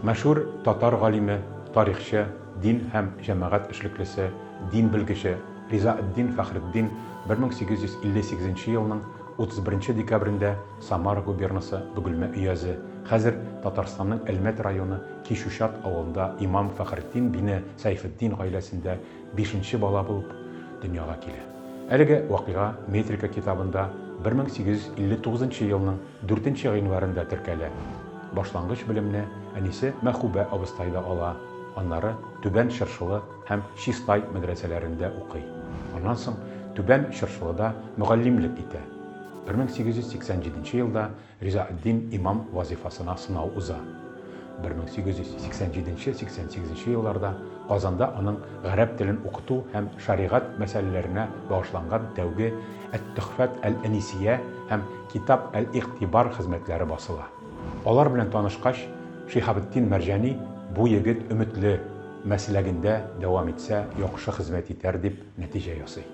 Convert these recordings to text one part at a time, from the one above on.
Мәшһүр татар галиме, тарихчы, дин һәм җәмәгать эшлеклесе, дин белгече Ризаэтдин Фәхретдин 1858 елның 31 декабрендә Самара губернасы Бөгелмә өязе, хәзер Татарстанның Әлмәт районы Кишүшат авылында имам Фәхретдин бине Сәйфетдин гаиләсендә 5-нче бала булып дөньяга килә. Әлеге вакыйга метрика китабында 1859 елның 4 гыйнварында теркәлә. Башлангыч белемне әнисе Мәхүбә абыстайда ала, аннары Түбән Чыршылы һәм Чистай мәдрәсәләрендә укый. Аннан соң Түбән Чыршылыда мөгаллимлек итә. 1887 елда Ризаэтдин имам вазифасына сынау уза. 1887-88 елларда Казанда аның гарәп телен укыту һәм шаригать мәсьәләләренә багышланган тәүге Әт-Төхфәт әл-Әнисия һәм Китап әл-Игътибар хезмәтләре басыла. Алар белән танышкач, Шиһабетдин Мәрҗани бу егет өметле, мәсләгендә дәвам итсә, яхшы хезмәт итәр дип нәтиҗә ясый.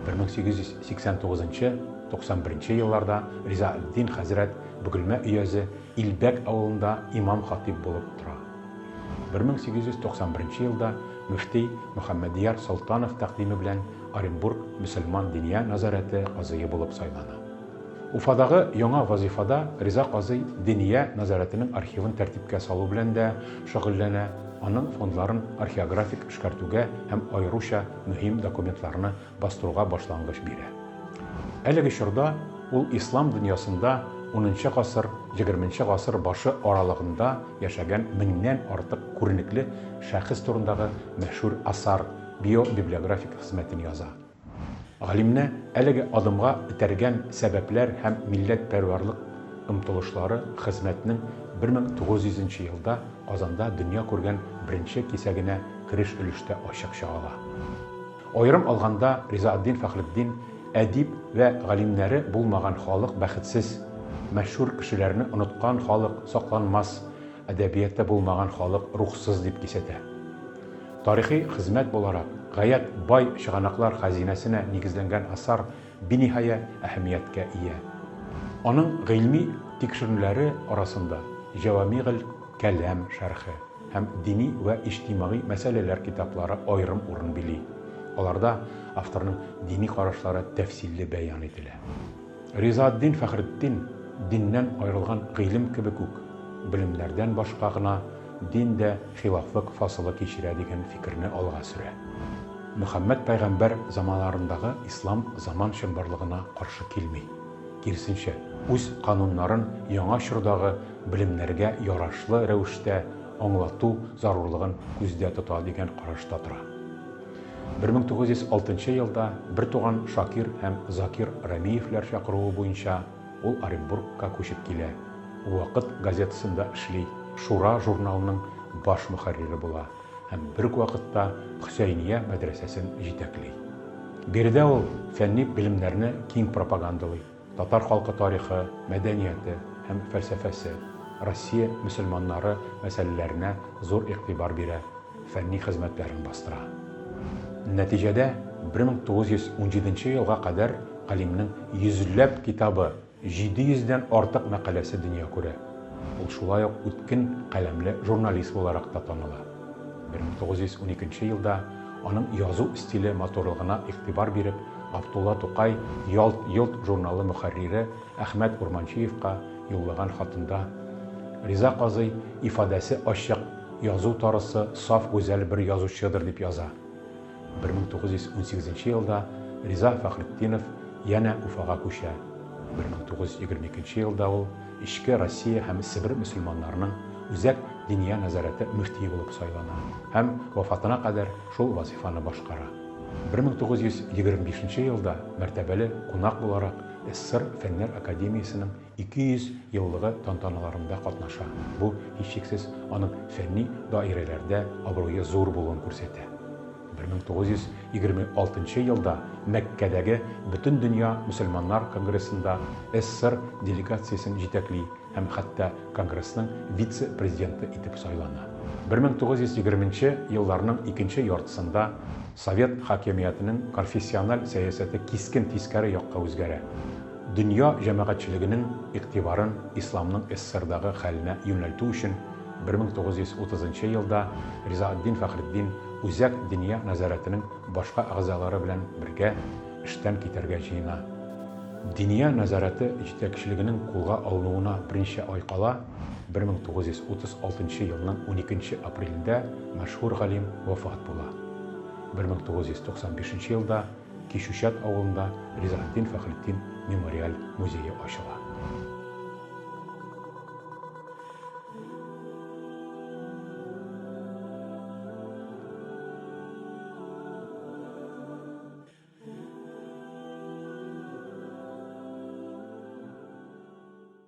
1889-91 елларда Ризаэтдин хәзрәт Бөгелмә өязе Илбәк авылында имам-хатиб булып тора. 1891 елда мөфти Мөхәммәдияр Солтанов тәкъдиме белән Оренбург мөселман диния назарәте казые булып сайлана. Уфадагы яңа вазифада Риза казый диния назарәтенең архивын тәртипкә салу белән дә шөгыльләнә, аның фондларын археографик эшкәртүгә һәм аеруча мөһим документларны бастыруга башлангыч бирә. Әлеге чорда ул ислам дөньясында 10-нчы гасыр, 20-нчы гасыр башы аралыгында яшәгән 1000-нән артык күренекле шәхес турындагы мәшһүр асар, библиографик хезмәтен яза. Галимне әлеге адымга итәргән сәбәпләр һәм милләтпәрвәрлек омтылышлары хезмәтнең 1900 елда Казанда дөнья күргән беренче кисәгенә кереш өлештә ачык чыгала. Аерым алганда Ризаэтдин Фәхретдин әдип вә галимнәре булмаган халык бәхетсез, мәшһүр кешеләрне оныткан халык сакланмас, әдәбиятта булмаган халык рухсыз дип кисәтә. Тарихи хезмәт буларак гаять бай чыганаклар хәзинәсенә нигезләнгән асар биниһая әһәмияткә ия. Аның гыйльми тикшерүләре арасында Җавамигъл Кәләм шәрхе һәм дини вә иҗтимагый мәсьәләләр китаплары аерым урын били. Аларда авторның дини карашлары тәфсилле бәян ителә. Ризаэтдин Фәхретдин диннән аерылган гыйлем кебек үк, белемнәрдән башка гына диндә хилафлык фасылы кичерә дигән фикерне алга сөрә. Мөхәммәд пәйгамбәр заманнарындагы ислам заман чынбарлыгына каршы килми. Киресенчә, үз кануннарын яңа чордагы белемнәргә ярашлы рәвештә аңлату зарурлыгын күздә тота дигән карашта тора. 1906 елда бер туган Шакир һәм Закир Рамиевләр чакыруы буенча ул Оренбургка күчеп килә. Вакыт газетасында эшли, Шура журналының баш мөхәррире була һәм бер вакытта Хөсәйния мәдрәсәсен җитәкли. Биредә ул фәнни белемнәрне киң пропагандалый. Татар халкы тарихы, мәдәнияте һәм фәлсәфәсе, Россия мөселманнары мәсьәләләренә зур игътибар бирә, фәнни хезмәтләрен бастыра. Нәтиҗәдә 1917 елга кадәр галимнең йөзләп китабы, 700-дән артык мәкаләсе дөнья күрә. Ул шулай ук үткен каләмле журналист буларак та таныла. 1912 елда аның язу стиле матурлыгына игътибар биреп, Абдулла Тукай Ялт журналы мөхәррире Әхмәт Урманчиевка юллаган хатында Риза казый ифадәсе ачык, язу тарысы саф гүзәл бер язучыдыр дип яза. 1918 елда Риза Фәхретдинов яна Уфага күчә. 1922 елда ул Ичке Россия һәм Сибир мөселманнарының үзәк диния назарәте мөфти булып сайлана һәм вафатына кадәр шул вазифаны башкара. 1925 елда мәртәбәле кунак буларак СССР Фәннәр академиясенең 200 еллыгы тантаналарында катнаша. Бу һичшиксез аның фәнни даирәләрдә абруе зур булуын күрсәтә. 1926 елда Мәккәдәге Бөтен дөнья мөселманнар конгрессында СССР делегациясын җитәкли һәм хәтта конгрессның вице-президенты итеп сайлана. 1920 елларның 2нче яртысында Совет хакимиятының конфессиональ сәясәте кискен тискәре якка үзгәрә. Дөнья җәмәгатьчелегенең игътибарын исламның СССРдагы хәленә юнәлтү өчен 1930 елда Ризаэтдин Фәхретдин Үзәк Диния назаратының башка әгъзалары белән бергә эштән китәргә җыена. Диния назараты җитәкчелегенең кулга алынуына берничә ай кала 1936 елның 12 апрелендә мәшһүр галим вафат була. 1995 елда Кишүчат авылында Ризаэтдин Фәхретдин мемориаль музее ачыла.